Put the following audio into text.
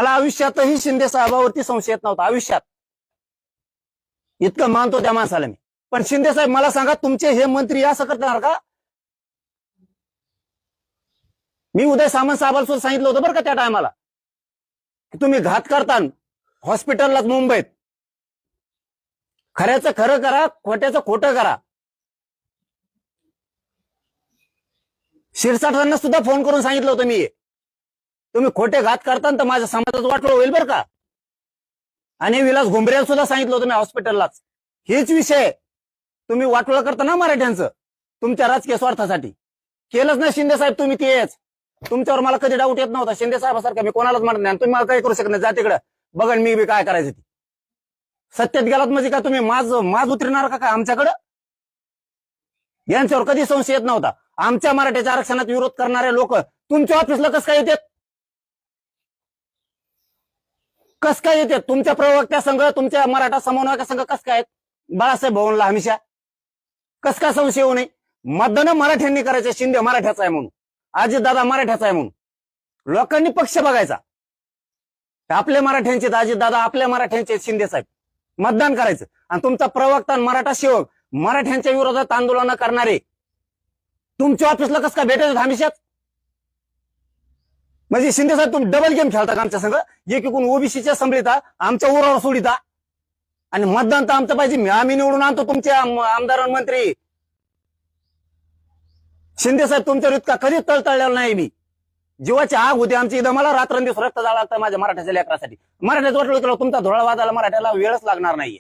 मला आयुष्यातही शिंदे साहेबावरती संशय येत नव्हता, आयुष्यात इतकं मानतो त्या माणसाला मी. पण शिंदे साहेब मला सांगा, तुमचे हे मंत्री असं करणार का? मी उदय सामंत साहेबांना सुद्धा सांगितलं होतं बरं का त्या टायमाला, की तुम्ही घात करता हॉस्पिटललाच मुंबईत. खऱ्याचं खरं करा, खोट्याचं खोटं करा. शिरसाटांना सुद्धा फोन करून सांगितलं होतं मी, तुम्ही खोटे घात करता तर माझ्या समाजाचं वाटलं होईल बरं का. आणि विलास घुंबरेला सुद्धा सांगितलं होतं मी हॉस्पिटललाच, हेच विषय तुम्ही वाटोळं करता ना मराठ्यांचं तुमच्या राजकीय स्वार्थासाठी. केलंच ना शिंदे साहेब तुम्ही तेच. तुमच्यावर मला कधी डाऊट येत नव्हता. शिंदे साहेबासारखं मी कोणालाच म्हणत नाही, तुम्ही मला काही करू शकत नाही. जा तिकडं, बघा मी बी काय करायचं ते. सत्यात गेलात म्हणजे का तुम्ही माज उतरणार का आमच्याकडं? यांच्यावर कधी संशय येत नव्हता. आमच्या मराठ्याच्या आरक्षणात विरोध करणारे लोक तुमच्या ऑफिसला कसं काय येतात? कस काय येतात? तुमच्या प्रवक्त्या संघ, तुमच्या मराठा समन्वयका संघ कस काय? बाळासाहेब भवनला हमेशा कस काय संशय येऊ नये? मतदान मराठ्यांनी करायचं, शिंदे मराठ्याचा आहे म्हणून, अजितदादा मराठ्याचा आहे म्हणून. लोकांनी पक्ष बघायचा, आपले मराठ्यांचे अजितदादा, आपल्या मराठ्यांचे शिंदे साहेब, मतदान करायचं. आणि तुमचा प्रवक्ता मराठा सेवक मराठ्यांच्या विरोधात आंदोलन करणारे तुमच्या ऑफिसला कसं काय भेटायचं हमेशाच? म्हणजे शिंदे साहेब तुम्ही डबल गेम खेळता का आमच्या संघ? एकीकडून ओबीसीच्या संभ्रिता आमच्या उरावर सोडिता, आणि मतदान तर आमचं पाहिजे, आम्ही निवडून आणतो तुमचे आमदार मंत्री. शिंदे साहेब तुमच्यावर इतका कधीच तळतळलेला नाही मी. जीवाची आग होती आमची इथं, मला रात्रंदिवस रक्त जाळं लागतं माझ्या मराठ्याच्या लेकरासाठी. मराठ्याचं वाटलं तुमचा धोळा वाजायला मराठ्याला वेळच लागणार नाहीये.